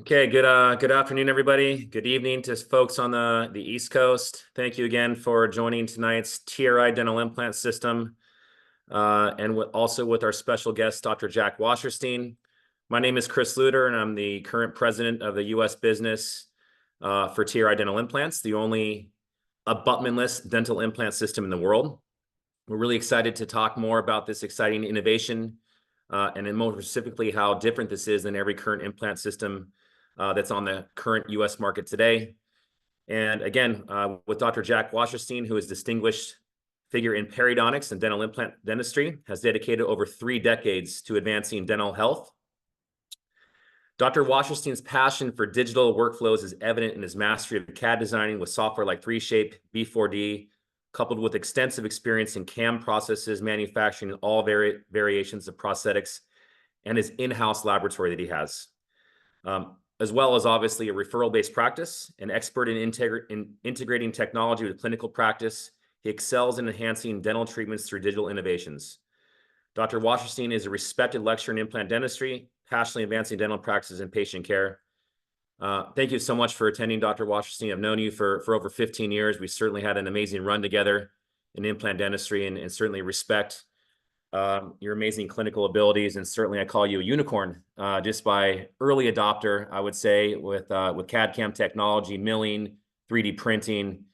Okay, good afternoon, everybody. Good evening to folks on the East Coast. Thank you again for joining tonight's TRI Dental Implant System, and also with our special guest, Dr. Jack Wasserstein. My name is Chris Luter, and I'm the current president of the U.S. business for TRI Dental Implants, the only abutment-less dental implant system in the world. We're really excited to talk more about this exciting innovation, and then more specifically how different this is than every current implant system that's on the current U.S. market today. And again, with Dr. Jack Wasserstein, who is a distinguished figure in periodontics and dental implant dentistry, has dedicated over 3 decades to advancing dental health. Dr. Wasserstein's passion for digital workflows is evident in his mastery of CAD designing with software like 3Shape, B4D, coupled with extensive experience in CAM processes, manufacturing all variations of prosthetics, and his in-house laboratory that he has. As well as obviously a referral-based practice, an expert in integrating technology with clinical practice. He excels in enhancing dental treatments through digital innovations. Dr. Wasserstein is a respected lecturer in implant dentistry, passionately advancing dental practices and patient care. Thank you so much for attending, Dr. Wasserstein. I've known you for over 15 years. We certainly had an amazing run together in implant dentistry, and certainly respect your amazing clinical abilities, and certainly I call you a unicorn just by early adopter, I would say, with CAD/CAM technology, milling, 3D printing.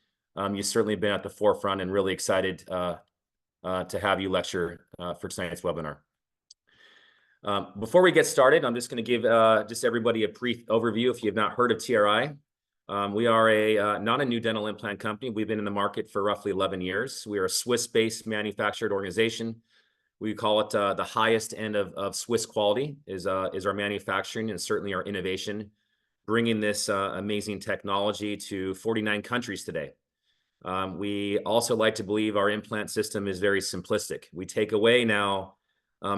You've certainly been at the forefront, and really excited to have you lecture for tonight's webinar. Before we get started, I'm just going to give just everybody a brief overview if you have not heard of TRI. We are not a new dental implant company. We've been in the market for roughly 11 years. We are a Swiss-based manufactured organization. We call it the highest end of Swiss quality is our manufacturing, and certainly our innovation, bringing this amazing technology to 49 countries today. We also like to believe our implant system is very simplistic. We take away now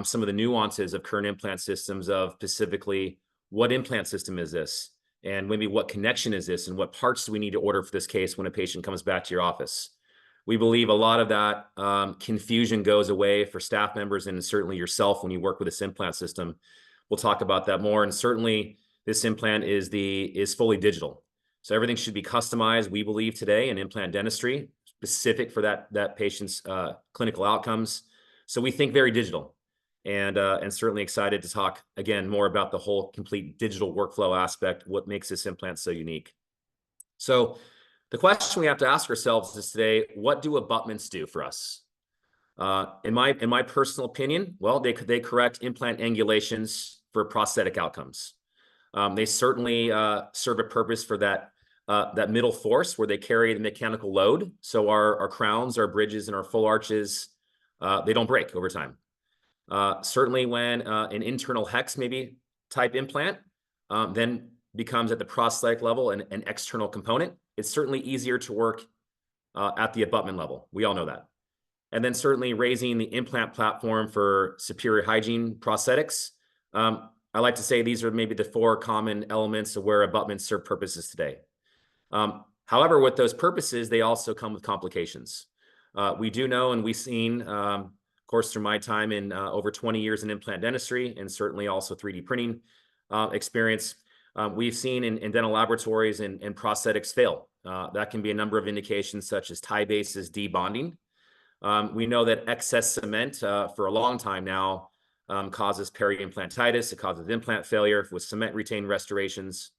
some of the nuances of current implant systems, of specifically what implant system is this, and maybe what connection is this, and what parts do we need to order for this case when a patient comes back to your office. We believe a lot of that confusion goes away for staff members, and certainly yourself when you work with this implant system. We'll talk about that more. And certainly this implant is fully digital. So everything should be customized, we believe, today in implant dentistry, specific for that patient's clinical outcomes. So we think very digital, and certainly excited to talk again more about the whole complete digital workflow aspect, what makes this implant so unique. So the question we have to ask ourselves is today, what do abutments do for us? In my personal opinion, well, they correct implant angulations for prosthetic outcomes. They certainly serve a purpose for that middle force where they carry the mechanical load. So our crowns, our bridges, and our full arches, they don't break over time. Certainly when an internal hex maybe type implant then becomes at the prosthetic level an external component, it's certainly easier to work at the abutment level. We all know that. And then certainly raising the implant platform for superior hygiene prosthetics. I like to say these are maybe the 4 common elements of where abutments serve purposes today. However, with those purposes, they also come with complications. We do know, and we've seen, of course, through my time in over 20 years in implant dentistry, and certainly also 3D printing experience, we've seen in dental laboratories and prosthetics fail. That can be a number of indications such as tie bases debonding. We know that excess cement for a long time now causes peri-implantitis. It causes implant failure with cement retained restorations.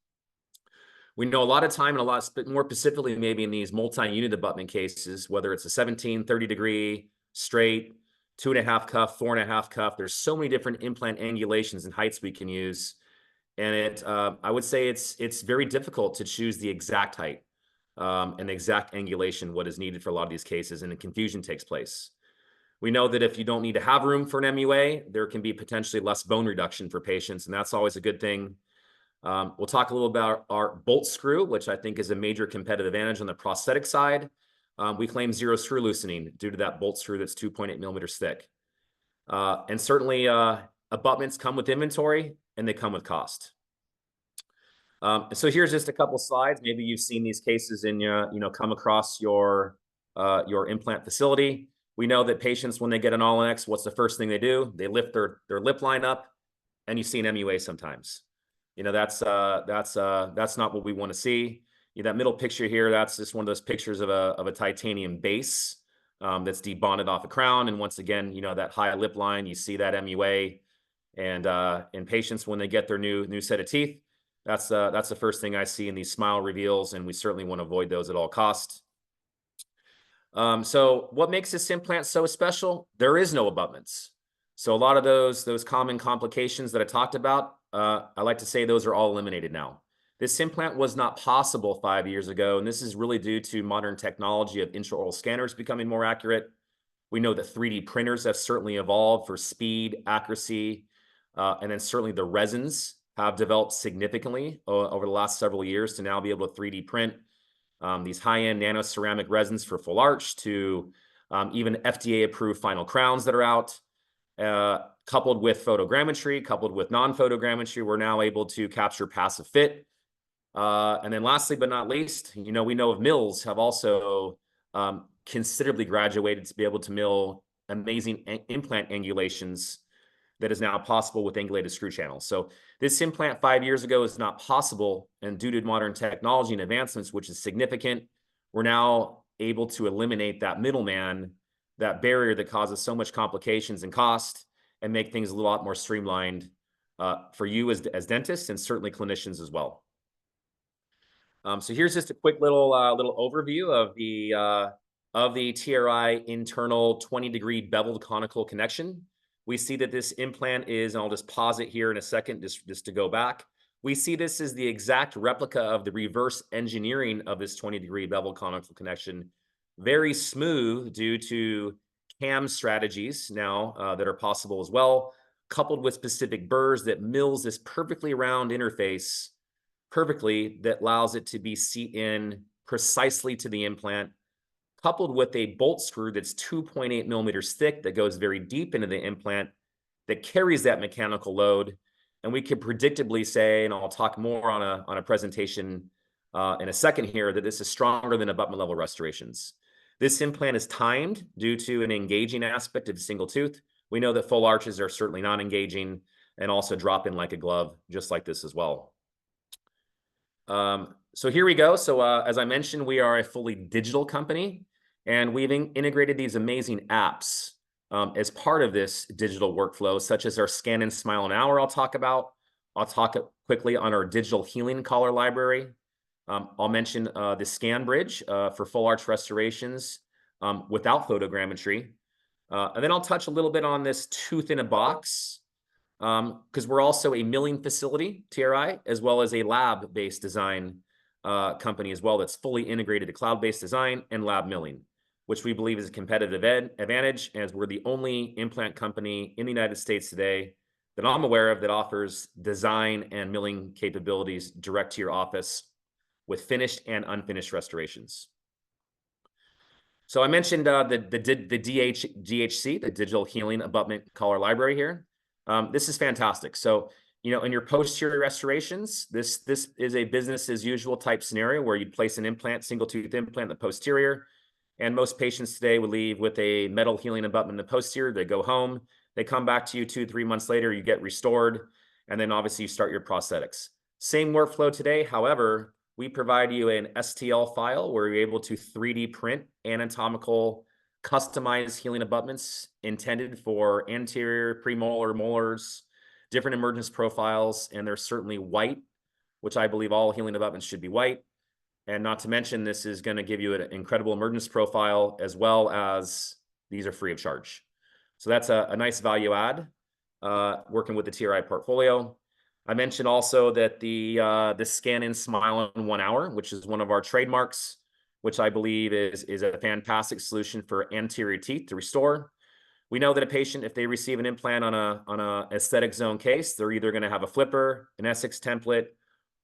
We know a lot of time, and a lot more specifically maybe in these multi-unit abutment cases, whether it's a 17, 30 degree, straight, 2.5 cuff, 4.5 cuff, there's so many different implant angulations and heights we can use. And I would say it's very difficult to choose the exact height and the exact angulation, what is needed for a lot of these cases, and the confusion takes place. We know that if you don't need to have room for an MUA, there can be potentially less bone reduction for patients, and that's always a good thing. We'll talk a little about our bolt screw, which I think is a major competitive advantage on the prosthetic side. We claim 0 screw loosening due to that bolt screw that's 2.8 millimeters thick. And certainly abutments come with inventory, and they come with cost. So here's just a couple slides. Maybe you've seen these cases in come across your implant facility. We know that patients, when they get an All-in-X, what's the first thing they do? They lift their lip line up, and you see an MUA sometimes. that's not what we want to see. That middle picture here, that's just one of those pictures of a titanium base that's debonded off a crown. And once again, that high lip line, you see that MUA. And in patients, when they get their new set of teeth, that's the first thing I see in these smile reveals, and we certainly want to avoid those at all costs. So what makes this implant so special? There is no abutments. So a lot of those common complications that I talked about, I like to say those are all eliminated now. This implant was not possible 5 years ago, and this is really due to modern technology of intraoral scanners becoming more accurate. We know that 3D printers have certainly evolved for speed, accuracy, and then certainly the resins have developed significantly over the last several years to now be able to 3D print these high-end nano-ceramic resins for full arch to even FDA-approved final crowns that are out. Coupled with photogrammetry, coupled with non-photogrammetry, we're now able to capture passive fit. And then lastly, but not least, we know of mills have also considerably graduated to be able to mill amazing implant angulations that is now possible with angulated screw channels. So this implant 5 years ago is not possible, and due to modern technology and advancements, which is significant, we're now able to eliminate that middleman, that barrier that causes so much complications and cost, and make things a lot more streamlined for you as dentists and certainly clinicians as well. So here's just a quick little overview of the TRI internal 20-degree beveled conical connection. We see that this implant is, and I'll just pause it here in a second just to go back. We see this as the exact replica of the reverse engineering of this 20-degree beveled conical connection. Very smooth due to cam strategies now that are possible as well, coupled with specific burrs that mills this perfectly round interface perfectly that allows it to be seat in precisely to the implant, coupled with a bolt screw that's 2.8 millimeters thick that goes very deep into the implant that carries that mechanical load. And we can predictably say, and I'll talk more on a presentation in a second here, that this is stronger than abutment level restorations. This implant is timed due to an engaging aspect of the single tooth. We know that full arches are certainly not engaging and also drop in like a glove, just like this as well. So here we go. So as I mentioned, we are a fully digital company, and we've integrated these amazing apps as part of this digital workflow, such as our Scan and Smile an Hour I'll talk about. I'll talk quickly on our digital healing collar library. I'll mention the Scan Bridge for full arch restorations without photogrammetry. And then I'll touch a little bit on this tooth in a box, because we're also a milling facility, TRI, as well as a lab-based design company as well that's fully integrated to cloud-based design and lab milling, which we believe is a competitive advantage, as we're the only implant company in the United States today that I'm aware of that offers design and milling capabilities direct to your office with finished and unfinished restorations. So I mentioned the DHC, the Digital Healing Abutment Collar Library here. This is fantastic. So, in your posterior restorations, this is a business as usual type scenario where you'd place an implant, single tooth implant in the posterior. And most patients today would leave with a metal healing abutment in the posterior. They go home, they come back to you 2-3 months later, you get restored, and then obviously you start your prosthetics. Same workflow today. However, we provide you an STL file where you're able to 3D print anatomical customized healing abutments intended for anterior, premolar, molars, different emergence profiles, and they're certainly white, which I believe all healing abutments should be white. And not to mention, this is going to give you an incredible emergence profile, as well as these are free of charge. So that's a nice value add working with the TRI portfolio. I mentioned also that the Scan and Smile in 1 hour, which is one of our trademarks, which I believe is a fantastic solution for anterior teeth to restore. We know that a patient, if they receive an implant on a aesthetic zone case, they're either going to have a flipper, an Essex template,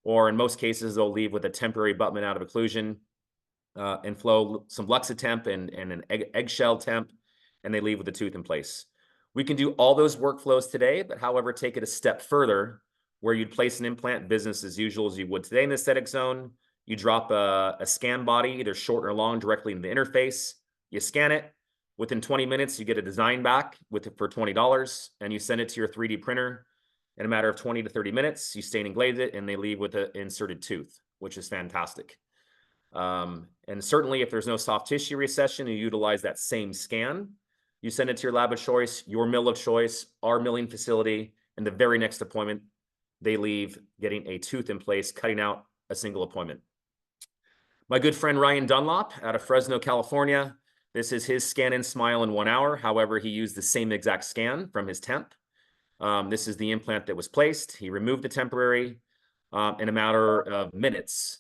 or in most cases, they'll leave with a temporary abutment out of occlusion and flow some Luxatemp and an eggshell temp, and they leave with the tooth in place. We can do all those workflows today, but however, take it a step further, where you'd place an implant business as usual as you would today in the aesthetic zone. You drop a scan body, either short or long, directly into the interface. You scan it. Within 20 minutes, you get a design back for $20, and you send it to your 3D printer. In a matter of 20 to 30 minutes, you stain and glaze it, and they leave with an inserted tooth, which is fantastic. And certainly if there's no soft tissue recession, you utilize that same scan. You send it to your lab of choice, your mill of choice, our milling facility, and the very next appointment, they leave getting a tooth in place, cutting out a single appointment. My good friend Ryan Dunlop out of Fresno, California, this is his scan and smile in 1 hour. However, he used the same exact scan from his temp. This is the implant that was placed. He removed the temporary. In a matter of minutes,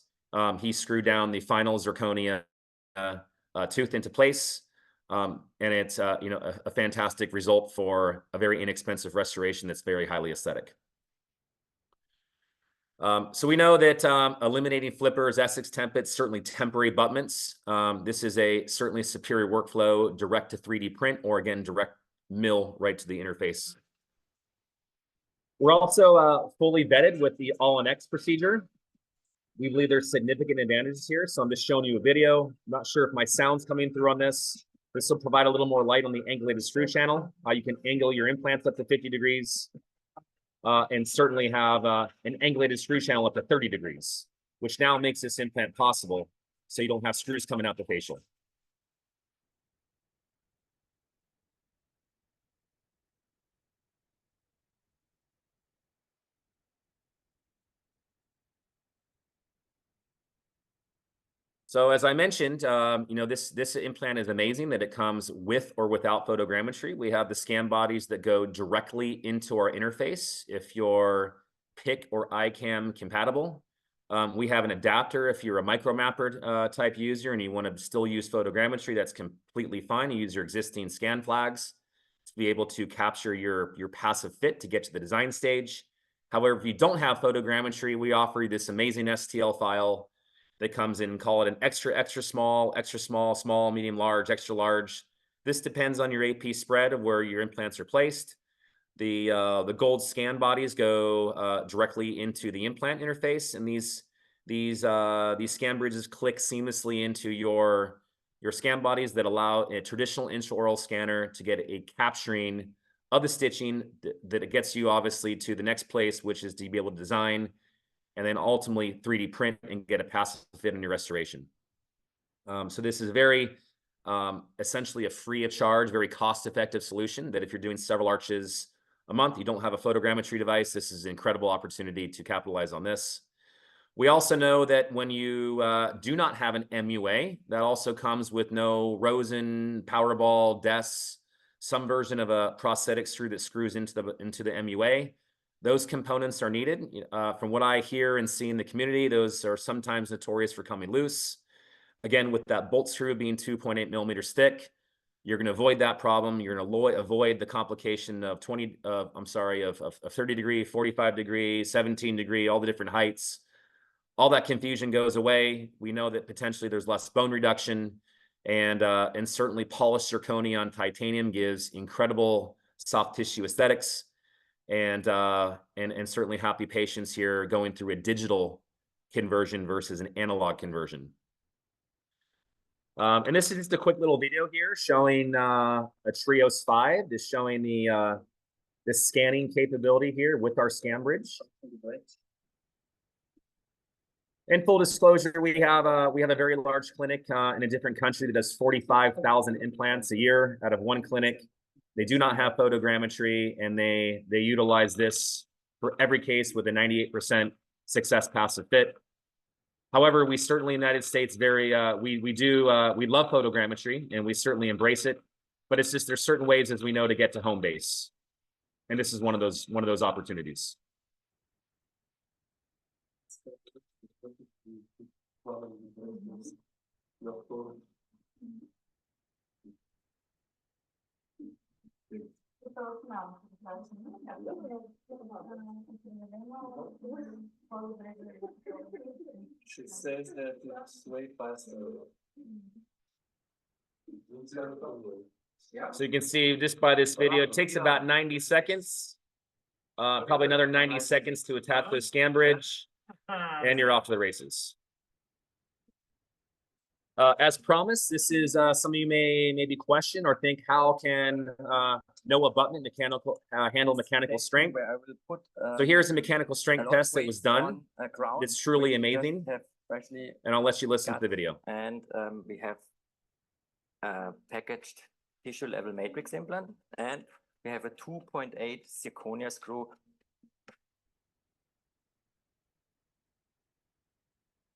he screwed down the final zirconia tooth into place. And it's a fantastic result for a very inexpensive restoration that's very highly aesthetic. So we know that eliminating flippers, Essex Tempits, certainly temporary abutments. This is certainly superior workflow, direct to 3D print, or again, direct mill right to the interface. We're also fully vetted with the All-on-X procedure. We believe there's significant advantages here. So I'm just showing you a video. I'm not sure if my sound's coming through on this. This will provide a little more light on the angulated screw channel, how you can angle your implants up to 50 degrees. And certainly have an angulated screw channel up to 30 degrees, which now makes this implant possible so you don't have screws coming out the facial. So as I mentioned, this implant is amazing that it comes with or without photogrammetry. We have the scan bodies that go directly into our interface if you're PIC or iCam compatible. We have an adapter if you're a micromapper type user and you want to still use photogrammetry. That's completely fine. You use your existing scan flags to be able to capture your passive fit to get to the design stage. However, if you don't have photogrammetry, we offer you this amazing STL file that comes in, call it an extra small, small, medium, large, extra large. This depends on your AP spread of where your implants are placed. The gold scan bodies go directly into the implant interface, and these scan bridges click seamlessly into your scan bodies that allow a traditional intraoral scanner to get a capturing of the stitching that it gets you obviously to the next place, which is to be able to design and then ultimately 3D print and get a passive fit in your restoration. So this is very essentially a free of charge, very cost-effective solution that if you're doing several arches a month, you don't have a photogrammetry device, this is an incredible opportunity to capitalize on this. We also know that when you do not have an MUA, that also comes with no Rosen, Powerball, DES, some version of a prosthetic screw that screws into the MUA. Those components are needed. From what I hear and see in the community, those are sometimes notorious for coming loose. Again, with that bolt screw being 2.8 millimeters thick, you're going to avoid that problem. You're going to avoid the complication of 30 degree, 45 degree, 17 degree, all the different heights. All that confusion goes away. We know that potentially there's less bone reduction, and certainly polished zirconia on titanium gives incredible soft tissue aesthetics. And certainly happy patients here going through a digital conversion versus an analog conversion. And this is just a quick little video here showing a Trios 5, just showing the scanning capability here with our scan bridge. In full disclosure, we have a very large clinic in a different country that does 45,000 implants a year out of one clinic. They do not have photogrammetry, and they utilize this for every case with a 98% success passive fit. However, we certainly in the United States we love photogrammetry, and we certainly embrace it. But it's just there's certain ways, as we know, to get to home base, and this is one of those opportunities. She says that it's way faster. So you can see just by this video, it takes about 90 seconds. Probably another 90 seconds to attach the scan bridge, and you're off to the races. As promised, this is some of you may maybe question or think, how can no abutment mechanical handle mechanical strength? Where I will put, So here's a mechanical a strength lot of test that was weight done. on a ground It's truly where you just amazing. have actually And I'll let you listen to cut, the video. and we have a packaged tissue level matrix implant, and we have a 2.8 zirconia screw.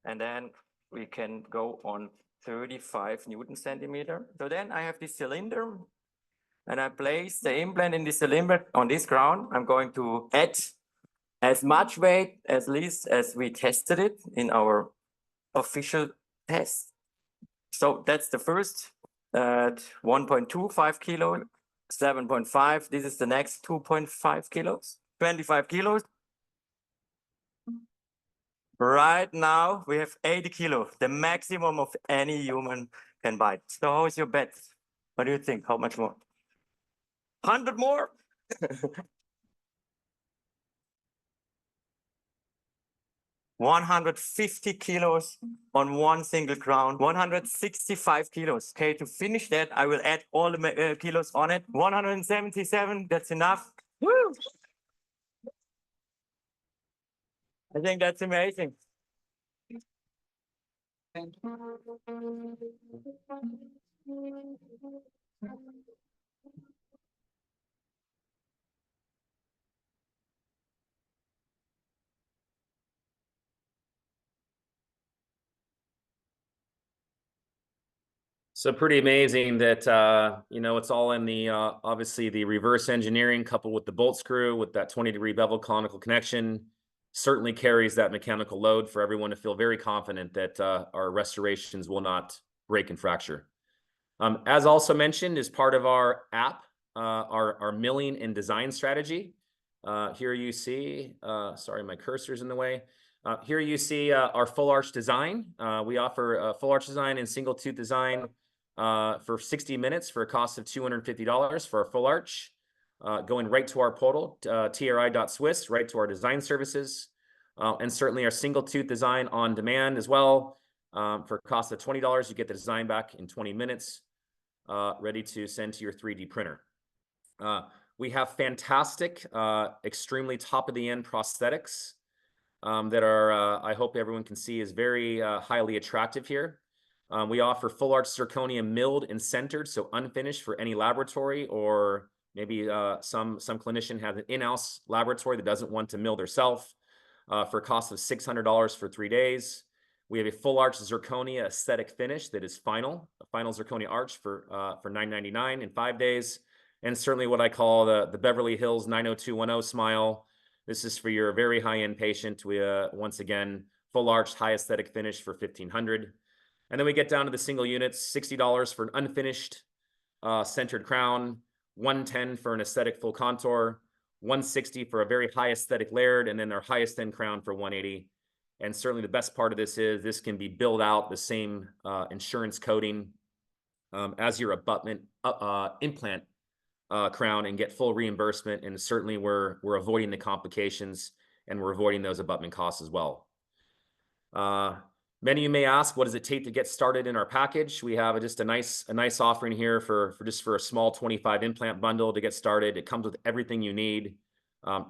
And then we can go on 35 Newton centimeter. So then I have this cylinder, and I place the implant in the cylinder on this ground. I'm going to add as much weight as least as we tested it in our official test. So that's the first 1.25 kilo, 7.5. This is the next 2.5 kilos, 25 kilos. Right now we have 80 kilo, the maximum of any human can bite. So how is your bet? What do you think? How much more? 100 more? 150 kilos on one single crown, 165 kilos. Okay, to finish that, I will add all the kilos on it. 177, that's enough. Woo! I think that's amazing. So pretty amazing that, you know, it's all in the, obviously the reverse engineering coupled with the bolt screw with that 20-degree bevel conical connection certainly carries that mechanical load for everyone to feel very confident that our restorations will not break and fracture. As also mentioned, as part of our app, our milling and design strategy. Here you see, sorry, my cursor's in the way. Here you see our full arch design. We offer a full arch design and single tooth design for 60 minutes for a cost of $250 for our full arch, going right to our portal, tri.swiss, right to our design services, and certainly our single tooth design on demand as well. For a cost of $20, you get the design back in 20 minutes, ready to send to your 3D printer. We have fantastic, extremely top of the end prosthetics that are, I hope everyone can see, is very highly attractive here. We offer full arch zirconia milled and centered, so unfinished for any laboratory, or maybe some clinician has an in-house laboratory that doesn't want to mill themselves, for a cost of $600 for 3 days. We have a full arch zirconia aesthetic finish that is final, a final zirconia arch for $999 in 5 days. And certainly what I call the Beverly Hills 90210 smile. This is for your very high-end patient. We, once again, full arch, high aesthetic finish for $1,500. And then we get down to the single units, $60 for an unfinished centered crown, $110 for an aesthetic full contour, $160 for a very high aesthetic layered, and then our highest end crown for $180. And certainly the best part of this is this can be billed out the same insurance coding as your abutment implant crown, and get full reimbursement. And certainly we're avoiding the complications, and we're avoiding those abutment costs as well. Many of you may ask, what does it take to get started in our package? We have just a nice offering here for a small 25 implant bundle to get started. It comes with everything you need.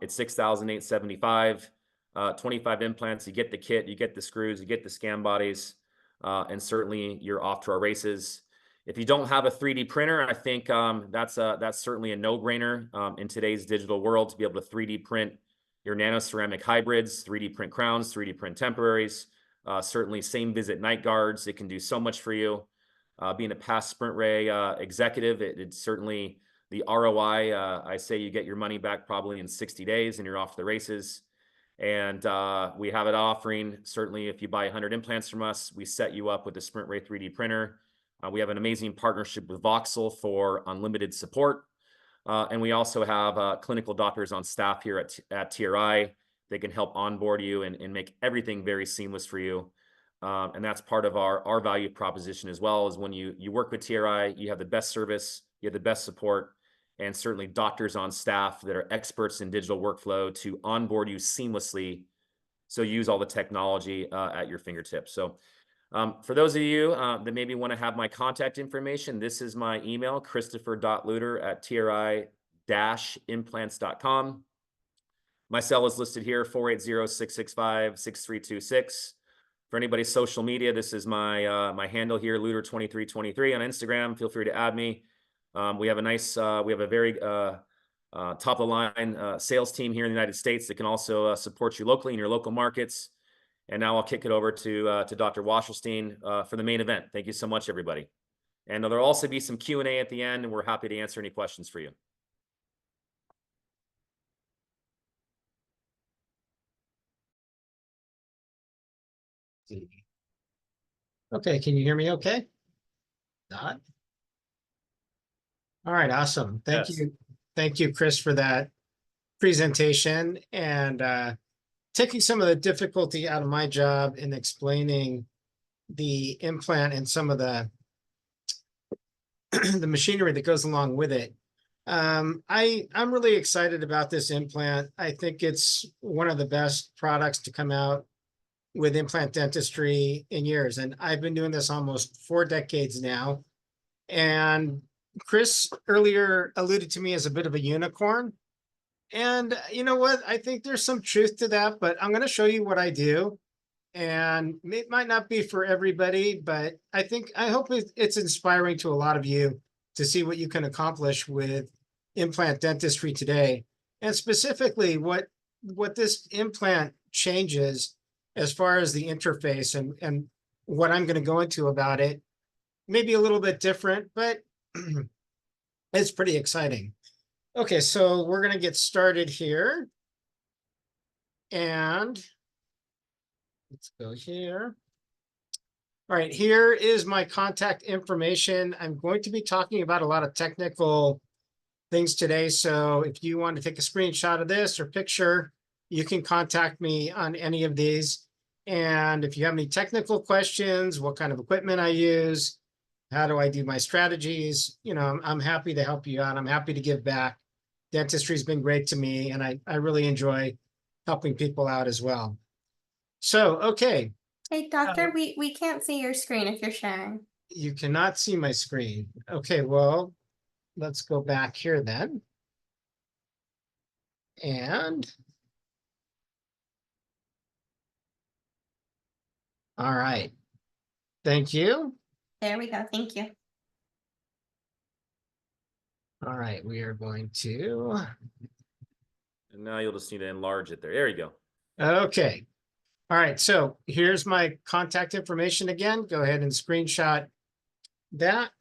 It's $6,875. 25 implants, you get the kit, you get the screws, you get the scan bodies, and certainly you're off to our races. If you don't have a 3D printer, I think that's certainly a no-brainer in today's digital world, to be able to 3D print your nanoceramic hybrids, 3D print crowns, 3D print temporaries, certainly same visit night guards. It can do so much for you. Being a past Sprint Ray executive, it's certainly the ROI. I say you get your money back probably in 60 days and you're off to the races. And we have it offering, certainly if you buy 100 implants from us, we set you up with a Sprint Ray 3D printer. We have an amazing partnership with Voxel for unlimited support. And we also have clinical doctors on staff here at TRI. They can help onboard you and make everything very seamless for you. And that's part of our value proposition as well, is when you work with TRI, you have the best service, you have the best support, and certainly doctors on staff that are experts in digital workflow to onboard you seamlessly. So use all the technology at your fingertips. So For those of you that maybe want to have my contact information, this is my email, christopher.luter@tri-implants.com. My cell is listed here, 480-665-6326. For anybody's social media, this is my my handle here, Luter2323 on Instagram. Feel free to add me. We have a very top of the line sales team here in the United States that can also support you locally in your local markets. And now I'll kick it over to Dr. Wasserstein for the main event. Thank you so much, everybody. And there'll also be some Q&A at the end, and we're happy to answer any questions for you. Okay, can you hear me okay? Not? All right, awesome. Thank Yes. you. Thank you, Chris, for that presentation and taking some of the difficulty out of my job in explaining the implant and some of the the machinery that goes along with it. I'm really excited about this implant. I think it's one of the best products to come out with implant dentistry in years. And I've been doing this almost 4 decades now. And Chris earlier alluded to me as a bit of a unicorn. And you know what? I think there's some truth to that, but I'm going to show you what I do. And it might not be for everybody, but I hope it's inspiring to a lot of you to see what you can accomplish with implant dentistry today. And specifically what this implant changes as far as the interface and what I'm going to go into about it. Maybe a little bit different, but it's pretty exciting. Okay, so we're going to get started here. And let's go here. All right, here is my contact information. I'm going to be talking about a lot of technical things today. So if you want to take a screenshot of this or picture, you can contact me on any of these. And if you have any technical questions, what kind of equipment I use, how do I do my strategies, you know, I'm happy to help you out. I'm happy to give back. Dentistry's been great to me, and I really enjoy helping people out as well. So, okay. Hey, doctor, we can't see your screen if you're sharing. You cannot see my screen. Okay, well, let's go back here then. And all right. Thank you. There we go. Thank you. All right, we are going to. And now you'll just need to enlarge it there. There you go. Okay. All right, so here's my contact information again. Go ahead and screenshot that.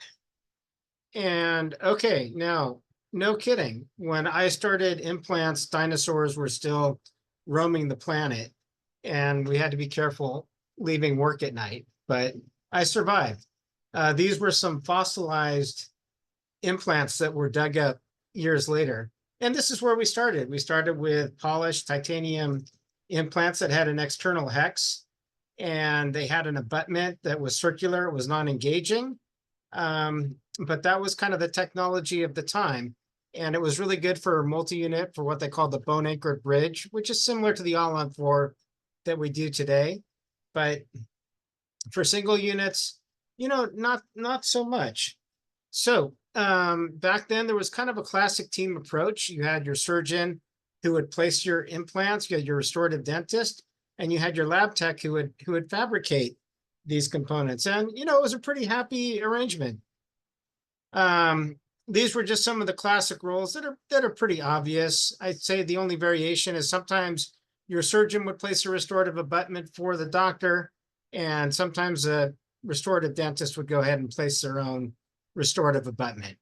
And okay, now, no kidding. When I started implants, dinosaurs were still roaming the planet, and we had to be careful leaving work at night, but I survived. These were some fossilized implants that were dug up years later. And this is where we started. We started with polished titanium implants that had an external hex, and they had an abutment that was circular. It was non-engaging. But that was kind of the technology of the time. And it was really good for multi-unit for what they call the bone anchored bridge, which is similar to the all-on-4 that we do today. But for single units, you know, not so much. So back then there was kind of a classic team approach. You had your surgeon who would place your implants, you had your restorative dentist, and you had your lab tech who would fabricate these components. And, you know, it was a pretty happy arrangement. These were just some of the classic roles that are pretty obvious. I'd say the only variation is sometimes your surgeon would place a restorative abutment for the doctor, and sometimes a restorative dentist would go ahead and place their own restorative abutment.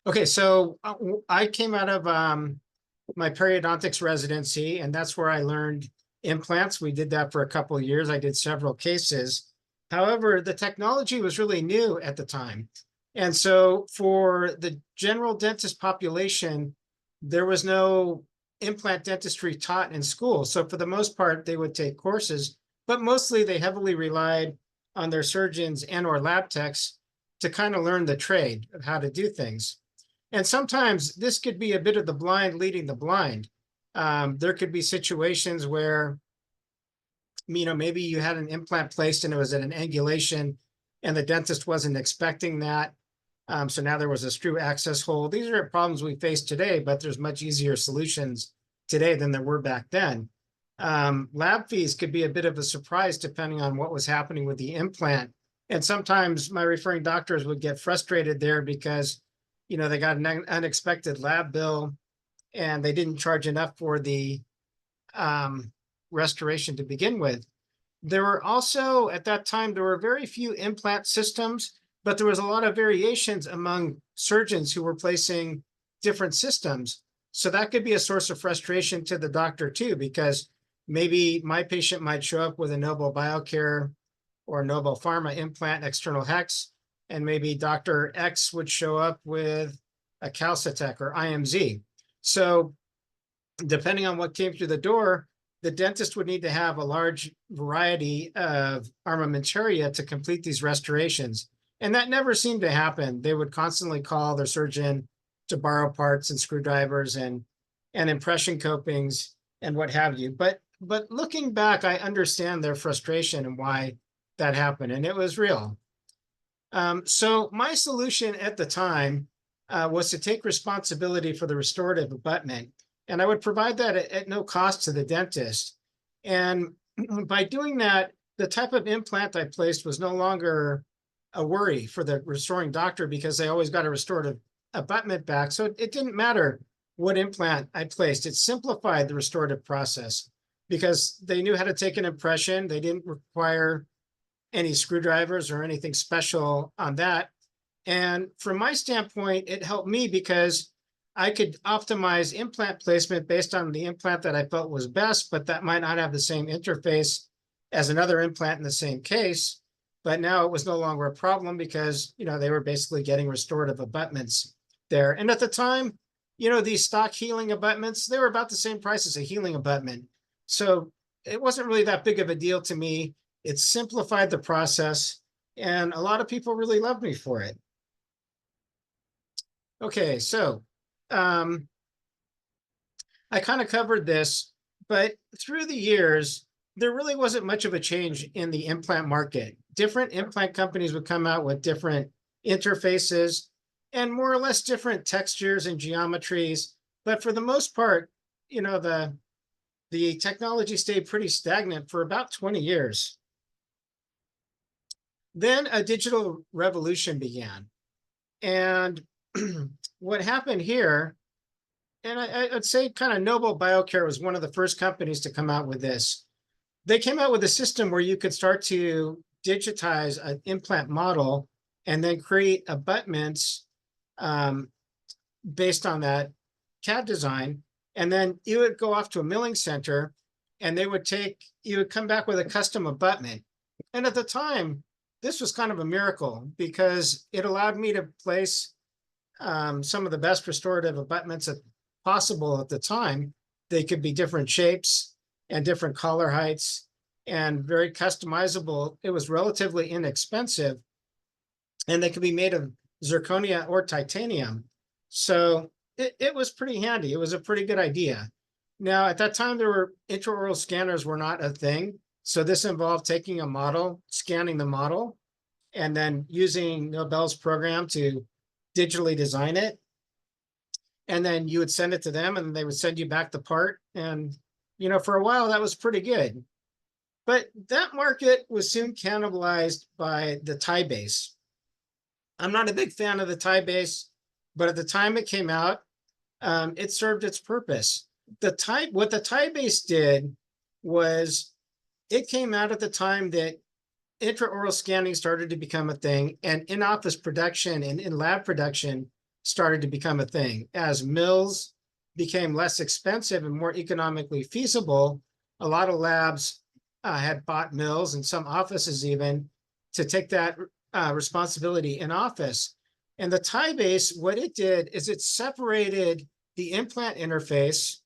Okay, so I came out of my periodontics residency, and that's where I learned implants. We did that for a couple of years. I did several cases. However, the technology was really new at the time. And so for the general dentist population, there was no implant dentistry taught in school. So for the most part, they would take courses, but mostly they heavily relied on their surgeons and or lab techs to kind of learn the trade of how to do things. And sometimes this could be a bit of the blind leading the blind. There could be situations where maybe you had an implant placed and it was at an angulation and the dentist wasn't expecting that. So now there was a screw access hole. These are problems we face today, but there's much easier solutions today than there were back then. Lab fees could be a bit of a surprise depending on what was happening with the implant. And sometimes my referring doctors would get frustrated there because, they got an unexpected lab bill and they didn't charge enough for the restoration to begin with. There were also, at that time, there were very few implant systems, but there was a lot of variations among surgeons who were placing different systems. So that could be a source of frustration to the doctor too, because maybe my patient might show up with a Nobel Biocare or Nobel Pharma implant external hex, and maybe Dr. X would show up with a Calcitech or IMZ. So depending on what came through the door, the dentist would need to have a large variety of armamentaria to complete these restorations. And that never seemed to happen. They would constantly call their surgeon to borrow parts and screwdrivers and impression copings and what have you. But looking back, I understand their frustration and why that happened, and it was real. So my solution at the time was to take responsibility for the restorative abutment, and I would provide that at no cost to the dentist. And by doing that, the type of implant I placed was no longer a worry for the restoring doctor because they always got a restorative abutment back. So it didn't matter what implant I placed. It simplified the restorative process because they knew how to take an impression. They didn't require any screwdrivers or anything special on that. And from my standpoint, it helped me because I could optimize implant placement based on the implant that I felt was best, but that might not have the same interface as another implant in the same case. But now it was no longer a problem because, they were basically getting restorative abutments there. And at the time, these stock healing abutments, they were about the same price as a healing abutment. So it wasn't really that big of a deal to me. It simplified the process, and a lot of people really loved me for it. Okay, so I kind of covered this, but through the years, there really wasn't much of a change in the implant market. Different implant companies would come out with different interfaces and more or less different textures and geometries. But for the most part, the technology stayed pretty stagnant for about 20 years. Then a digital revolution began. And what happened here, and I'd say kind of Nobel Biocare was one of the first companies to come out with this. They came out with a system where you could start to digitize an implant model and then create abutments based on that CAD design. And then you would go off to a milling center and you would come back with a custom abutment. And at the time, this was kind of a miracle because it allowed me to place some of the best restorative abutments possible at the time. They could be different shapes and different collar heights and very customizable. It was relatively inexpensive, and they could be made of zirconia or titanium. So it was pretty handy. It was a pretty good idea. Now, at that time, intraoral scanners were not a thing. So this involved taking a model, scanning the model, and then using Nobel's program to digitally design it. And then you would send it to them and they would send you back the part. And, for a while, that was pretty good. But that market was soon cannibalized by the tie base. I'm not a big fan of the tie base, but at the time it came out, it served its purpose. What the tie base did was it came out at the time that intraoral scanning started to become a thing, and in-office production and in-lab production started to become a thing. As mills became less expensive and more economically feasible, a lot of labs had bought mills, and some offices even, to take that responsibility in office. And the tie base, what it did is it separated the implant interface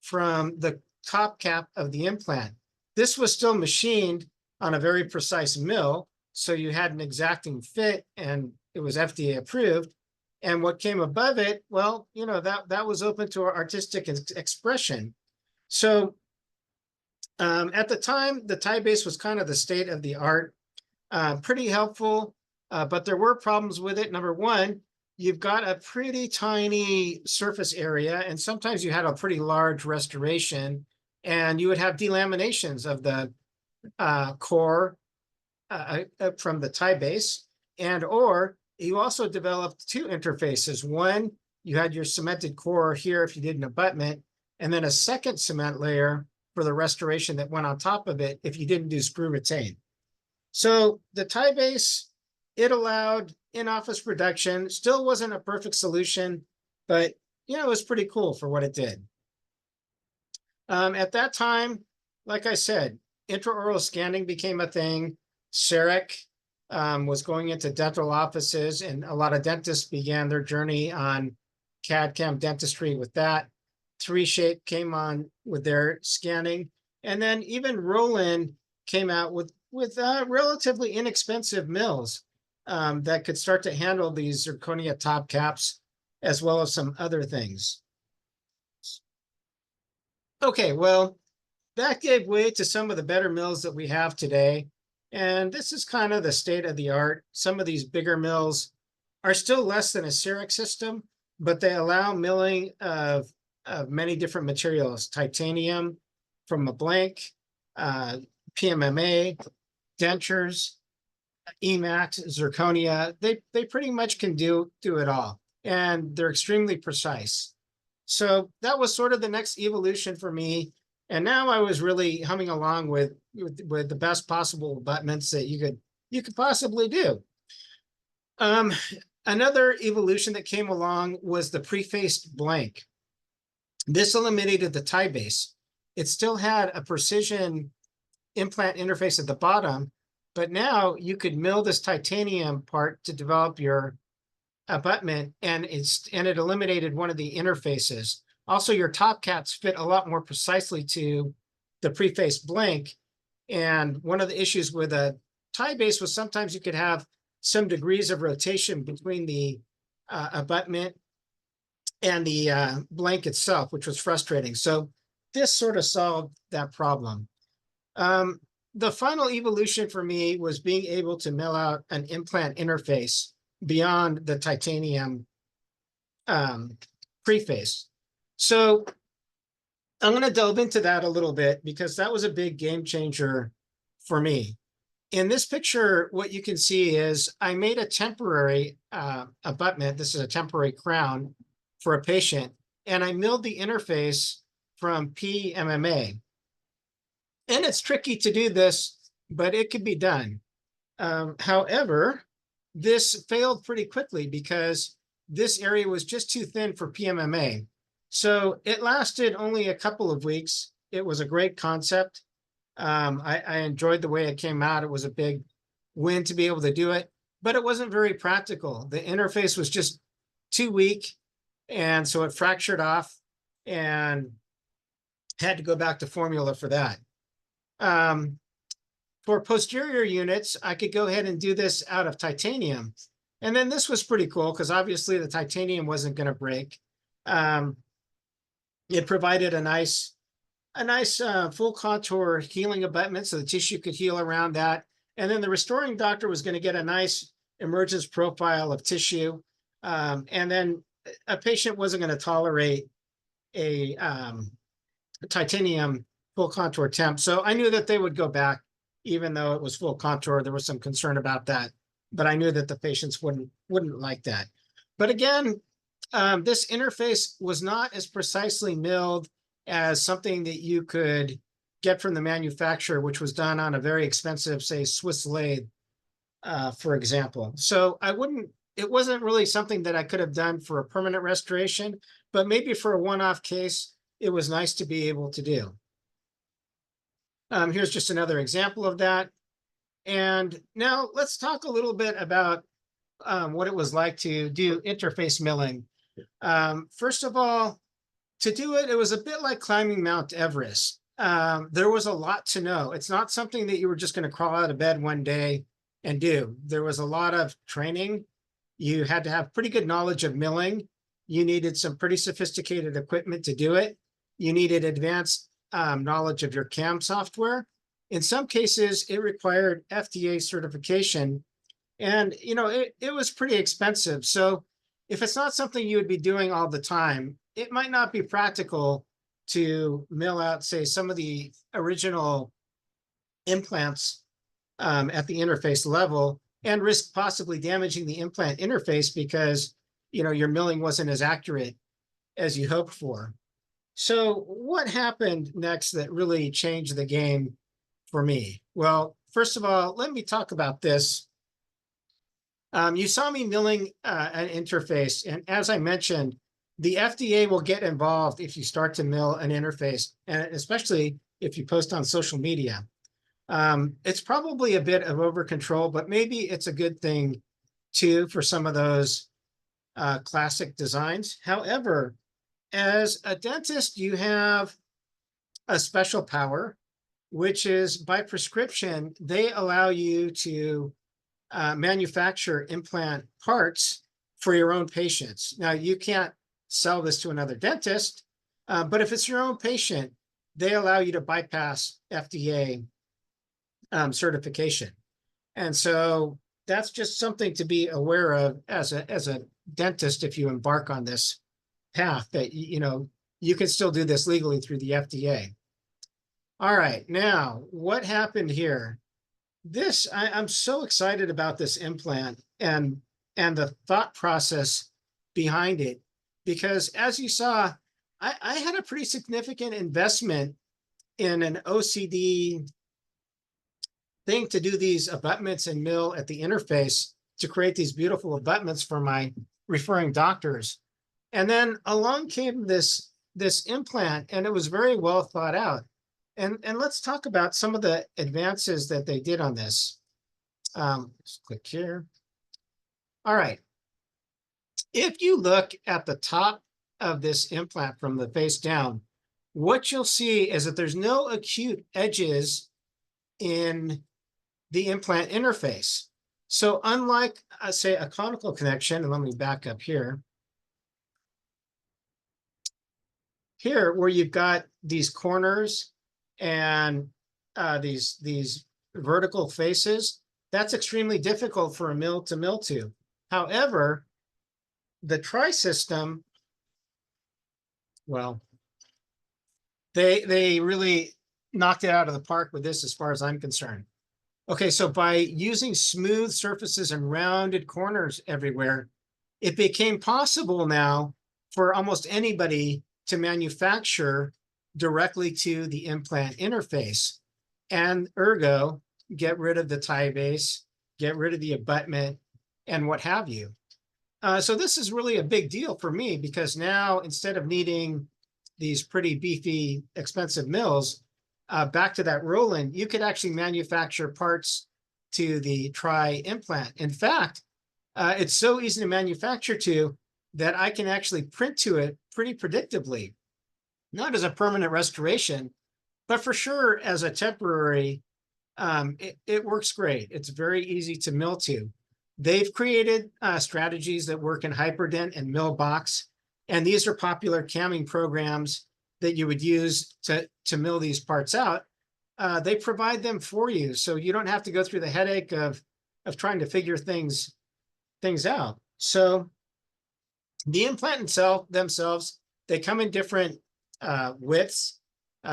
from the top cap of the implant. This was still machined on a very precise mill, so you had an exacting fit and it was FDA approved. And what came above it, well, that was open to artistic expression. So At the time, the tie base was kind of the state of the art, pretty helpful, but there were problems with it. Number one, you've got a pretty tiny surface area, and sometimes you had a pretty large restoration, and you would have delaminations of the core from the tie base, and or you also developed two interfaces. One, you had your cemented core here if you did an abutment, and then a second cement layer for the restoration that went on top of it if you didn't do screw retain. So the tie base, it allowed in-office production, still wasn't a perfect solution, but it was pretty cool for what it did. At that time, like I said, intraoral scanning became a thing. CEREC was going into dental offices, and a lot of dentists began their journey on CAD/CAM dentistry with that. 3Shape came on with their scanning, and then even Roland came out with relatively inexpensive mills that could start to handle these zirconia top caps, as well as some other things. Okay, well, that gave way to some of the better mills that we have today. And this is kind of the state of the art. Some of these bigger mills are still less than a CEREC system, but they allow milling of many different materials: titanium from a blank, PMMA, dentures, EMAX, zirconia. They pretty much can do it all, and they're extremely precise. So that was sort of the next evolution for me. And now I was really humming along with the best possible abutments that you could possibly do. Another evolution that came along was the prefaced blank. This eliminated the tie base. It still had a precision implant interface at the bottom, but now you could mill this titanium part to develop your abutment, and it eliminated one of the interfaces. Also, your top caps fit a lot more precisely to the prefaced blank. And one of the issues with a tie base was sometimes you could have some degrees of rotation between the abutment and the blank itself, which was frustrating. So this sort of solved that problem. The final evolution for me was being able to mill out an implant interface beyond the titanium preface. So I'm going to delve into that a little bit because that was a big game changer for me. In this picture, what you can see is I made a temporary abutment. This is a temporary crown for a patient, and I milled the interface from PMMA. And it's tricky to do this, but it could be done. However, this failed pretty quickly because this area was just too thin for PMMA. So it lasted only a couple of weeks. It was a great concept. I enjoyed the way it came out. It was a big win to be able to do it, but it wasn't very practical. The interface was just too weak, and so it fractured off and had to go back to formula for that. For posterior units, I could go ahead and do this out of titanium. And then this was pretty cool because obviously the titanium wasn't going to break. It provided a nice full contour healing abutment so the tissue could heal around that. And then the restoring doctor was going to get a nice emergence profile of tissue. And then a patient wasn't going to tolerate a titanium full contour temp. So I knew that they would go back, even though it was full contour. There was some concern about that, but I knew that the patients wouldn't like that. But again, this interface was not as precisely milled as something that you could get from the manufacturer, which was done on a very expensive, say, Swiss lathe, for example. So it wasn't really something that I could have done for a permanent restoration, but maybe for a one-off case, it was nice to be able to do. Here's just another example of that. And now let's talk a little bit about what it was like to do interface milling. First of all, to do it, it was a bit like climbing Mount Everest. There was a lot to know. It's not something that you were just going to crawl out of bed one day and do. There was a lot of training. You had to have pretty good knowledge of milling. You needed some pretty sophisticated equipment to do it. You needed advanced knowledge of your CAM software. In some cases, it required FDA certification, and it was pretty expensive. So if it's not something you would be doing all the time, it might not be practical to mill out, say, some of the original implants at the interface level and risk possibly damaging the implant interface because your milling wasn't as accurate as you hoped for. So what happened next that really changed the game for me? Well, first of all, let me talk about this. You saw me milling an interface, and as I mentioned, the FDA will get involved if you start to mill an interface, and especially if you post on social media. It's probably a bit of over control, but maybe it's a good thing too for some of those classic designs. However, as a dentist, you have a special power, which is by prescription, they allow you to manufacture implant parts for your own patients. Now, you can't sell this to another dentist, but if it's your own patient, they allow you to bypass FDA certification. And so that's just something to be aware of as a dentist if you embark on this path, that you can still do this legally through the FDA. All right, now what happened here? I'm so excited about this implant and the thought process behind it, because as you saw, I had a pretty significant investment in an OCD thing to do these abutments and mill at the interface to create these beautiful abutments for my referring doctors. And then along came this implant, and it was very well thought out. And let's talk about some of the advances that they did on this. Just click here. All right. If you look at the top of this implant from the face down, what you'll see is that there's no acute edges in the implant interface. So unlike, say, a conical connection, and let me back up here. Here, where you've got these corners and these vertical faces, that's extremely difficult for a mill to mill to. However, the tri-system, well, they really knocked it out of the park with this as far as I'm concerned. Okay, so by using smooth surfaces and rounded corners everywhere, it became possible now for almost anybody to manufacture directly to the implant interface, and ergo, get rid of the tie base, get rid of the abutment, and what have you. So this is really a big deal for me, because now instead of needing these pretty beefy, expensive mills, back to that Roland, you could actually manufacture parts to the tri implant. In fact, it's so easy to manufacture to that I can actually print to it pretty predictably, not as a permanent restoration, but for sure as a temporary. It works great. It's very easy to mill to. They've created strategies that work in Hyperdent and Millbox, and these are popular camming programs that you would use to mill these parts out. They provide them for you, so you don't have to go through the headache of trying to figure things out. So the implant themselves, they come in different widths,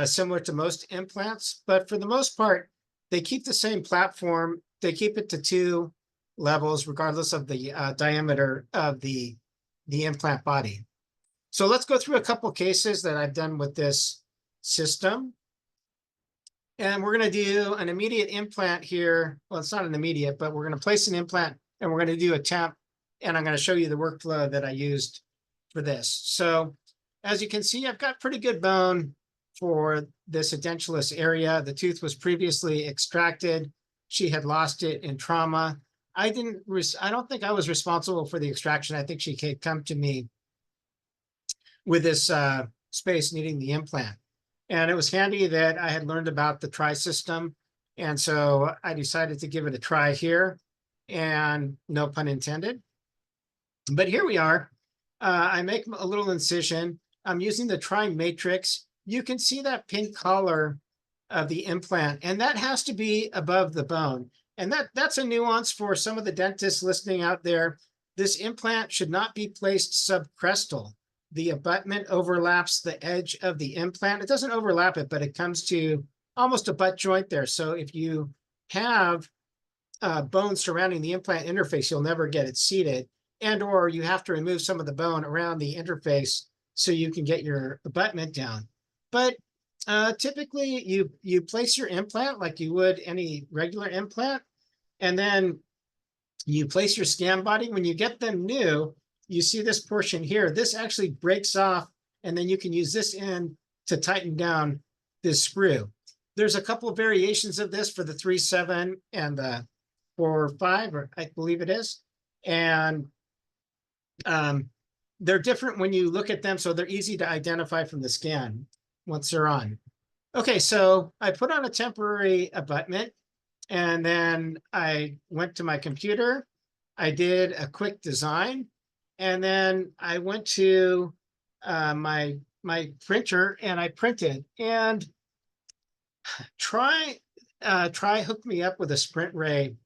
similar to most implants, but for the most part, they keep the same platform. They keep it to 2 levels, regardless of the diameter of the implant body. So let's go through a couple cases that I've done with this system. And we're going to do an immediate implant here. Well, it's not an immediate, but we're going to place an implant and we're going to do a temp. And I'm going to show you the workflow that I used for this. So as you can see, I've got pretty good bone for this edentulous area. The tooth was previously extracted. She had lost it in trauma. I don't think I was responsible for the extraction. I think she came come to me with this space needing the implant. And it was handy that I had learned about the tri system. And so I decided to give it a try here, and no pun intended. But here we are. I make a little incision. I'm using the tri matrix. you can see that pink collar of the implant, and that has to be above the bone. And that's a nuance for some of the dentists listening out there. This implant should not be placed subcrestal. The abutment overlaps the edge of the implant. It doesn't overlap it, but it comes to almost a butt joint there. So if you have bone surrounding the implant interface, you'll never get it seated, and or you have to remove some of the bone around the interface so you can get your abutment down. But typically you place your implant like you would any regular implant, and then you place your scan body. When you get them new, you see this portion here. This actually breaks off, and then you can use this end to tighten down this screw. There's a couple of variations of this for the 3.7 and the 4.5, or I believe it is. And they're different when you look at them, so they're easy to identify from the scan once they're on. Okay, so I put on a temporary abutment, and then I went to my computer. I did a quick design, and then I went to my printer and I printed. And try hook me up with a Sprint Ray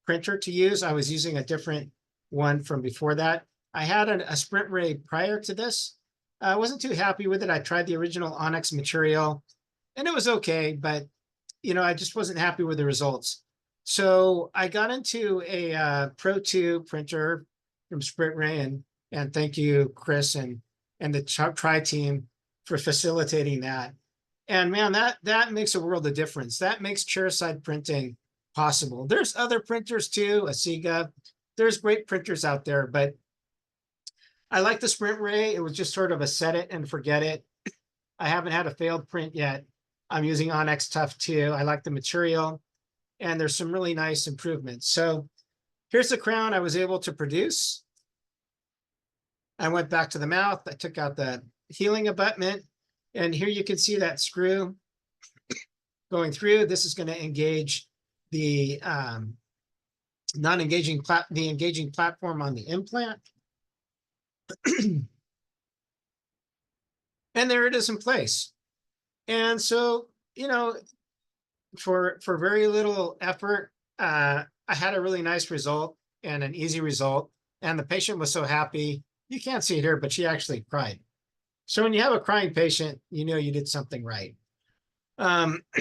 printer to use. I was using a different one from before that. I had a Sprint Ray prior to this. I wasn't too happy with it. I tried the original Onyx material, and it was okay, but I just wasn't happy with the results. So I got into a Pro 2 printer from Sprint Ray, and thank you, Chris, and the Tri team for facilitating that. And man, that makes a world of difference. That makes chairside printing possible. There's other printers too, Asiga. There's great printers out there, but I like the Sprint Ray. It was just sort of a set it and forget it. I haven't had a failed print yet. I'm using Onyx Tough 2. I like the material, and there's some really nice improvements. So here's the crown I was able to produce. I went back to the mouth. I took out the healing abutment, and here you can see that screw going through. This is going to engage the engaging platform on the implant. And there it is in place. And so, for very little effort, I had a really nice result and an easy result. And the patient was so happy. You can't see it here, but she actually cried. So when you have a crying patient, you did something right. And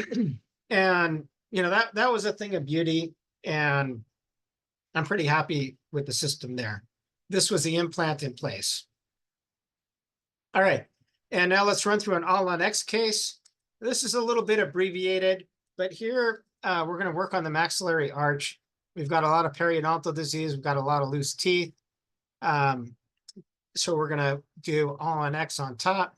that was a thing of beauty, and I'm pretty happy with the system there. This was the implant in place. All right, and now let's run through an all-on-X case. This is a little bit abbreviated, but here we're going to work on the maxillary arch. We've got a lot of periodontal disease. We've got a lot of loose teeth. So we're going to do all-on-X on top.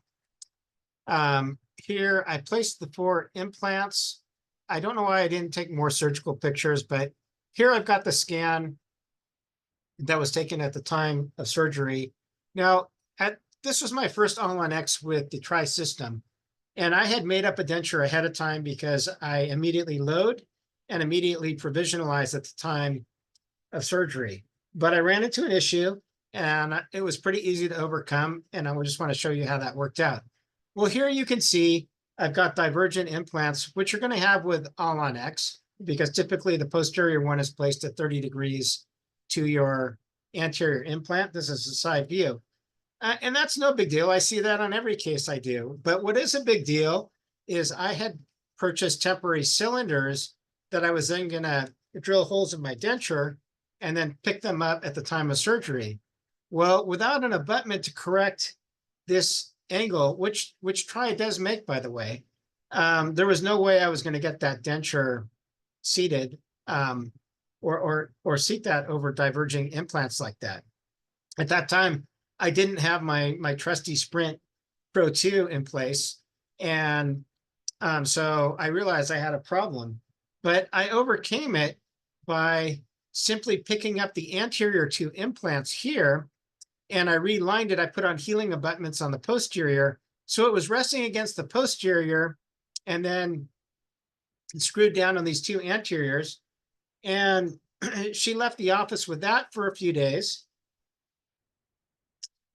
Here, I placed the 4 implants. I don't know why I didn't take more surgical pictures, but here I've got the scan that was taken at the time of surgery. Now, this was my first all-on-X with the Tri system, and I had made up a denture ahead of time because I immediately load and immediately provisionalize at the time of surgery. But I ran into an issue, and it was pretty easy to overcome, and I just want to show you how that worked out. Well, here you can see I've got divergent implants, which you're going to have with all-on-X, because typically the posterior one is placed at 30 degrees to your anterior implant. This is a side view. And that's no big deal. I see that on every case I do. But what is a big deal is I had purchased temporary cylinders that I was then going to drill holes in my denture and then pick them up at the time of surgery. Well, without an abutment to correct this angle, which Tri does make, by the way, there was no way I was going to get that denture seated or seat that over diverging implants like that. At that time, I didn't have my trusty Sprint Pro 2 in place. And so I realized I had a problem, but I overcame it by simply picking up the anterior 2 implants here, and I relined it. I put on healing abutments on the posterior. So it was resting against the posterior, and then screwed down on these 2 anteriors. And she left the office with that for a few days.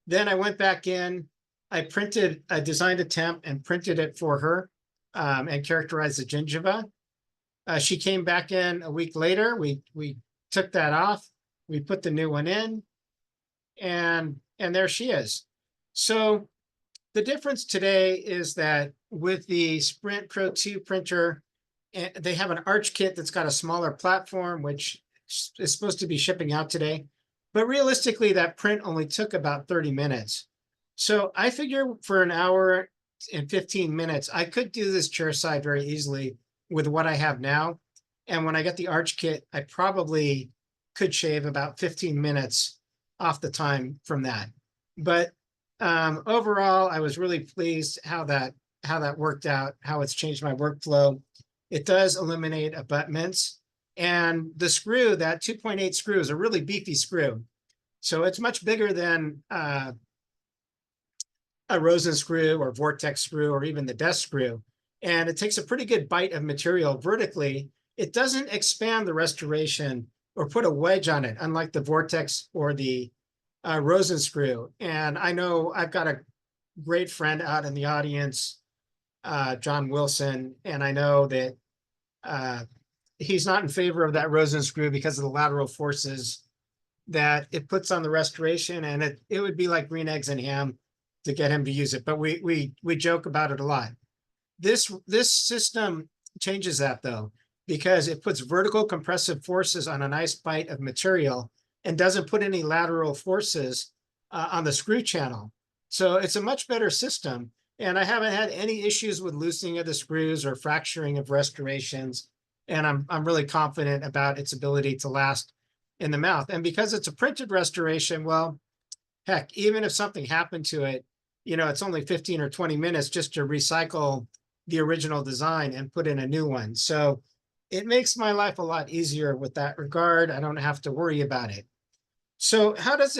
Then I went back in I designed a temp and printed it for her and characterized the gingiva. She came back in a week later. We took that off. We put the new one in, and there she is. So the difference today is that with the Sprint Pro 2 printer, they have an Arch kit that's got a smaller platform, which is supposed to be shipping out today. But realistically, that print only took about 30 minutes. So I figure for an hour and 15 minutes, I could do this chairside very easily with what I have now. And when I get the Arch kit, I probably could shave about 15 minutes off the time from that. But overall, I was really pleased how that worked out, how it's changed my workflow. It does eliminate abutments. And the screw, that 2.8 screw, is a really beefy screw. So it's much bigger than a Rosen screw or vortex screw or even the desk screw. And it takes a pretty good bite of material vertically. It doesn't expand the restoration or put a wedge on it, unlike the vortex or the Rosen screw. And I know I've got a great friend out in the audience, John Wilson, and I know that he's not in favor of that Rosen screw because of the lateral forces that it puts on the restoration, and it would be like green eggs and ham to get him to use it. But we joke about it a lot. This system changes that though, because it puts vertical compressive forces on a nice bite of material and doesn't put any lateral forces on the screw channel. So it's a much better system. And I haven't had any issues with loosening of the screws or fracturing of restorations. And I'm really confident about its ability to last in the mouth. And because it's a printed restoration, well, heck, even if something happened to it, it's only 15 or 20 minutes just to recycle the original design and put in a new one. So it makes my life a lot easier with that regard. I don't have to worry about it. So how does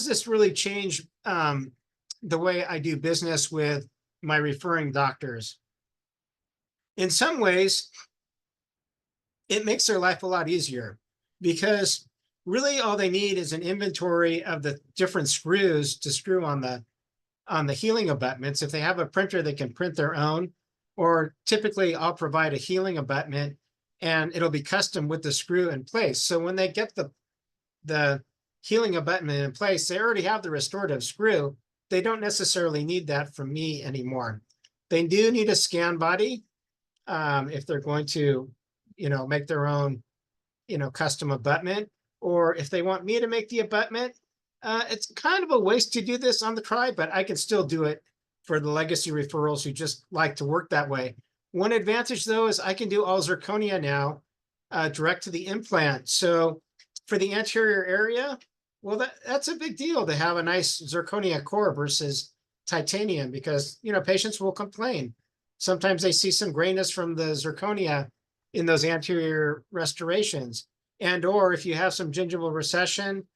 this really change the way I do business with my referring doctors? In some ways, it makes their life a lot easier, because really all they need is an inventory of the different screws to screw on the healing abutments. If they have a printer, they can print their own, or typically I'll provide a healing abutment and it'll be custom with the screw in place. So when they get the healing abutment in place, they already have the restorative screw. They don't necessarily need that from me anymore. They do need a scan body if they're going to, make their own, custom abutment, or if they want me to make the abutment. It's kind of a waste to do this on the try, but I can still do it for the legacy referrals who just like to work that way. One advantage, though, is I can do all zirconia now direct to the implant. So for the anterior area, well, that's a big deal to have a nice zirconia core versus titanium, because, patients will complain. Sometimes they see some grayness from the zirconia in those anterior restorations. And or if you have some gingival recession,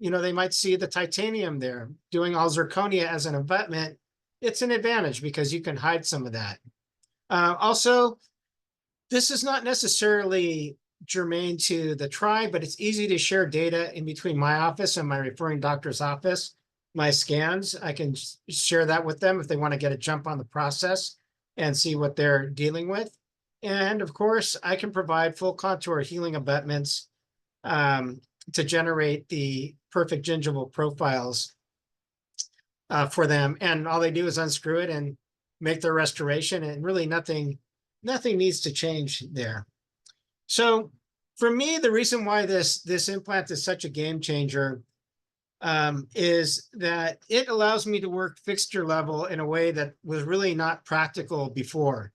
they might see the titanium there. Doing all zirconia as an abutment, it's an advantage because you can hide some of that. Also, this is not necessarily germane to the try, but it's easy to share data in between my office and my referring doctor's office. My scans, I can share that with them if they want to get a jump on the process and see what they're dealing with. And of course, I can provide full contour healing abutments to generate the perfect gingival profiles for them. And all they do is unscrew it and make their restoration, and really nothing needs to change there. So for me, the reason why this implant is such a game changer is that it allows me to work fixture level in a way that was really not practical before.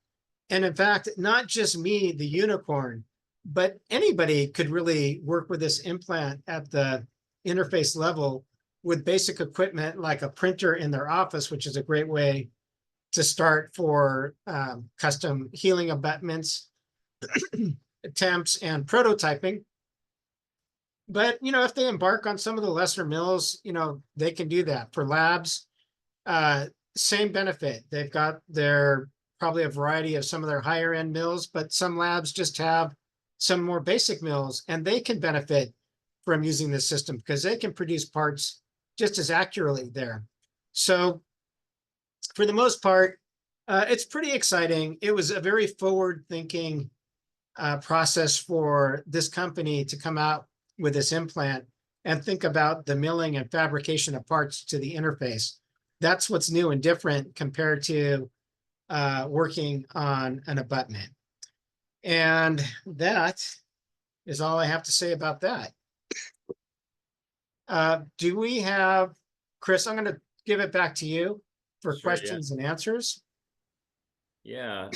And in fact, not just me, the unicorn, but anybody could really work with this implant at the interface level with basic equipment like a printer in their office, which is a great way to start for custom healing abutments, attempts, and prototyping. But, if they embark on some of the lesser mills, they can do that. For labs, same benefit. They've got probably a variety of some of their higher end mills, but some labs just have some more basic mills, and they can benefit from using this system because they can produce parts just as accurately there. So for the most part, it's pretty exciting. It was a very forward-thinking process for this company to come out with this implant and think about the milling and fabrication of parts to the interface. That's what's new and different compared to working on an abutment. And that is all I have to say about that. Do we have, Chris, I'm going to give it back to you for Sure, questions and answers. Yeah,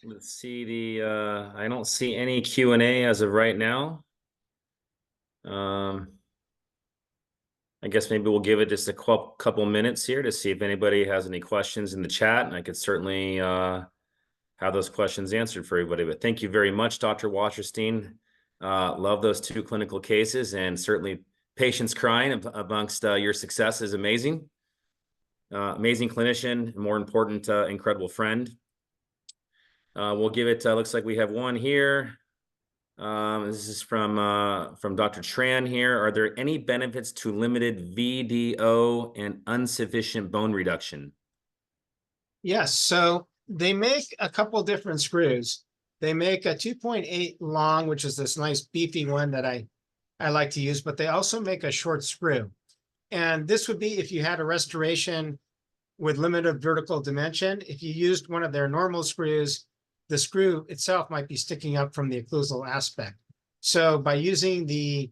let's see I don't see any Q&A as of right now. I guess maybe we'll give it just a couple minutes here to see if anybody has any questions in the chat, and I could certainly have those questions answered for everybody. But thank you very much, Dr. Wasserstein. Love those 2 clinical cases, and certainly patients crying amongst your success is amazing. Amazing clinician, more important, incredible friend. We'll give it, looks like we have one here. This is from Dr. Tran here. Are there any benefits to limited VDO and insufficient bone reduction? Yes, so they make a couple different screws. They make a 2.8 long, which is this nice beefy one that I like to use, but they also make a short screw. And this would be if you had a restoration with limited vertical dimension. If you used one of their normal screws, the screw itself might be sticking up from the occlusal aspect. So by using the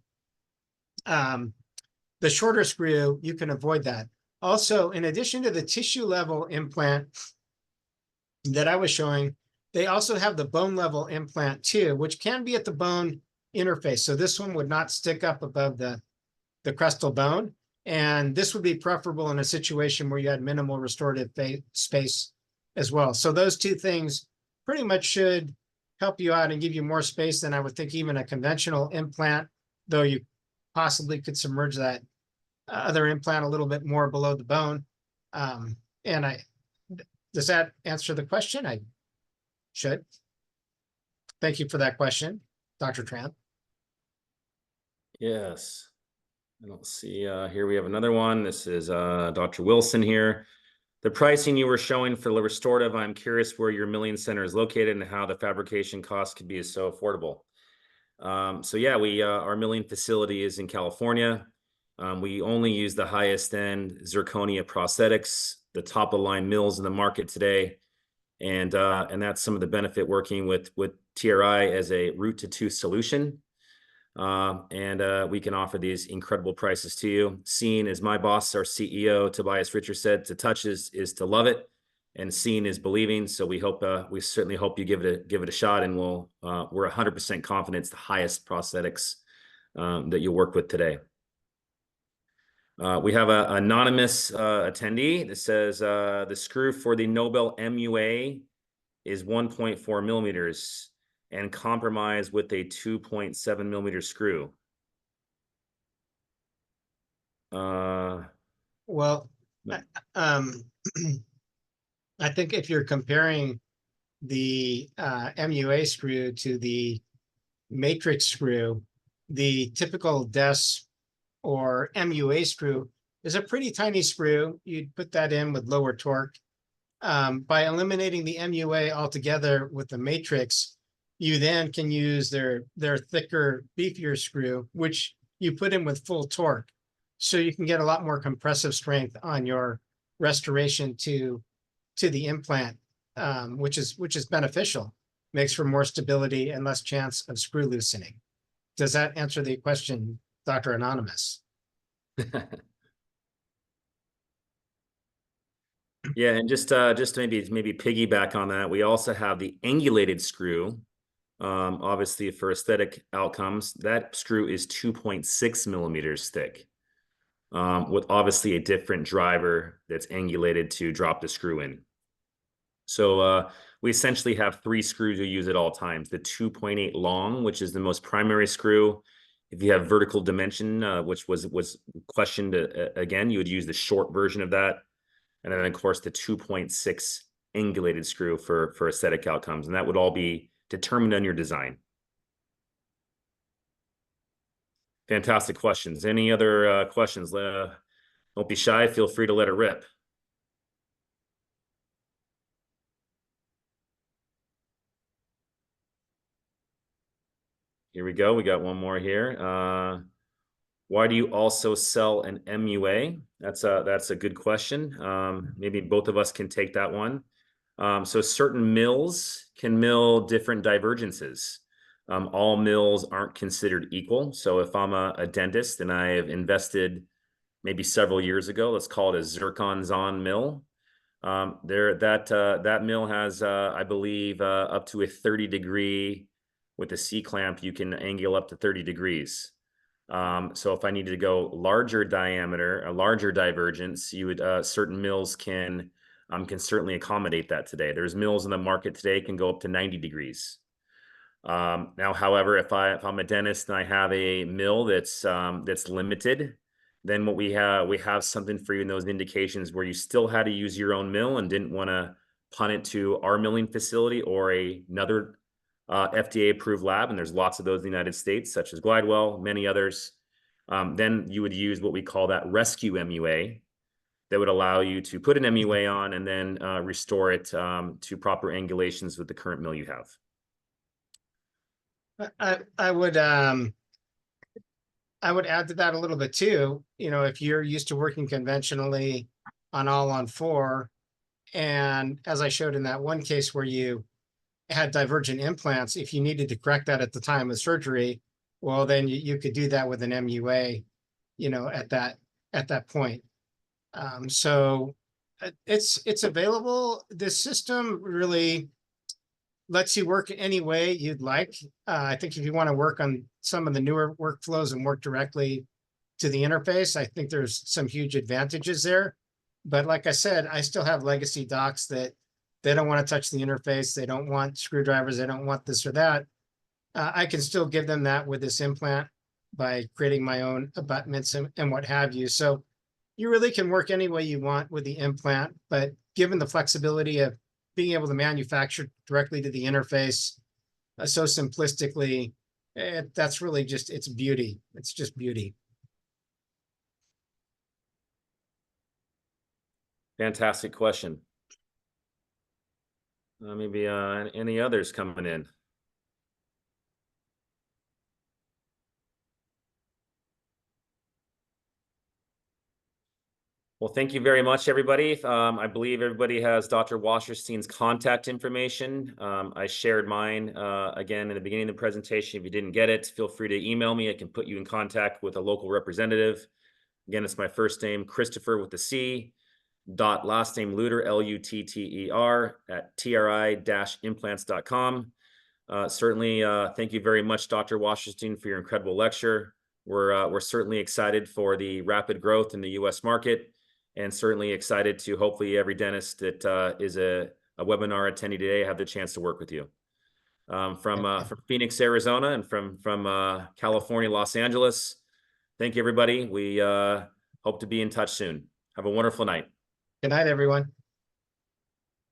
shorter screw, you can avoid that. Also, in addition to the tissue level implant that I was showing, they also have the bone level implant too, which can be at the bone interface. So this one would not stick up above the crestal bone. And this would be preferable in a situation where you had minimal restorative space as well. So those 2 things pretty much should help you out and give you more space than I would think even a conventional implant, though you possibly could submerge that other implant a little bit more below the bone. Does that answer the question? I should. Thank you for that question, Dr. Tran. Yes. I don't see, here we have another one. This is Dr. Wilson here. The pricing you were showing for the restorative, I'm curious where your milling center is located and how the fabrication cost could be so affordable. So yeah, our milling facility is in California. We only use the highest end zirconia prosthetics, the top of the line mills in the market today. And that's some of the benefit working with TRI as a root to tooth solution. We can offer these incredible prices to you. Seeing, as my boss, our CEO, Tobias Richer, said, to touch is to love it, and seeing is believing. So we certainly hope you give it a shot, and we're 100% confident it's the highest prosthetics that you'll work with today. We have an anonymous attendee that says the screw for the Nobel MUA is 1.4 millimeters and compromised with a 2.7 millimeter screw. Well, I think if you're comparing the MUA screw to the matrix screw, the typical DES or MUA screw is a pretty tiny screw. You'd put that in with lower torque. By eliminating the MUA altogether with the matrix, you then can use their thicker, beefier screw, which you put in with full torque. So you can get a lot more compressive strength on your restoration to the implant, which is beneficial. Makes for more stability and less chance of screw loosening. Does that answer the question, Dr. Anonymous? Yeah, and just maybe piggyback on that, we also have the angulated screw. Obviously, for aesthetic outcomes, that screw is 2.6 millimeters thick, with obviously a different driver that's angulated to drop the screw in. So we essentially have 3 screws you use at all times. The 2.8 long, which is the most primary screw. If you have vertical dimension, which was questioned again, you would use the short version of that. And then, of course, the 2.6 angulated screw for aesthetic outcomes. And that would all be determined on your design. Fantastic questions. Any other questions? Don't be shy. Feel free to let it rip. here we go. We got one more here. Why do you also sell an MUA? That's a good question. Maybe both of us can take that one. So certain mills can mill different divergences. All mills aren't considered equal. So if I'm a dentist and I have invested maybe several years ago, let's call it a zircon-zon mill. That mill has, I believe, up to a 30-degree with a C-clamp, you can angle up to 30 degrees. So if I needed to go larger diameter, a larger divergence, you would certain mills can certainly accommodate that today. There's mills in the market today can go up to 90 degrees. Now, however, if I'm a dentist and I have a mill that's limited, then what we have something for you in those indications where you still had to use your own mill and didn't want to punt it to our milling facility or another FDA-approved lab, and there's lots of those in the United States, such as Glidewell, many others. Then you would use what we call that rescue MUA that would allow you to put an MUA on and then restore it to proper angulations with the current mill you have. I would add to that a little bit too. You know, if you're used to working conventionally on all-on-4, and as I showed in that one case where you had divergent implants, if you needed to correct that at the time of surgery, well, then you could do that with an MUA, you know, at that point. So it's available. This system really lets you work any way you'd like. I think if you want to work on some of the newer workflows and work directly to the interface, I think there's some huge advantages there. But like I said, I still have legacy docs that they don't want to touch the interface. They don't want screwdrivers. They don't want this or that. I can still give them that with this implant by creating my own abutments and what have you. So you really can work any way you want with the implant, but given the flexibility of being able to manufacture directly to the interface so simplistically, that's really just, it's beauty. It's just beauty. Fantastic question. Maybe any others coming in? Well, thank you very much, everybody. I believe everybody has Dr. Wasserstein's contact information. I shared mine again in the beginning of the presentation. If you didn't get it, feel free to email me. I can put you in contact with a local representative. Again, it's my first name, Christopher with the C, dot last name Lutter, Lutter, at tri-implants.com. Certainly, thank you very much, Dr. Wasserstein, for your incredible lecture. We're certainly excited for the rapid growth in the U.S. market, and certainly excited to hopefully every dentist that is a webinar attendee today have the chance to work with you. From Phoenix, Arizona, and from California, Los Angeles. Thank you, everybody. We hope to be in touch soon. Have a wonderful night. Good night, everyone.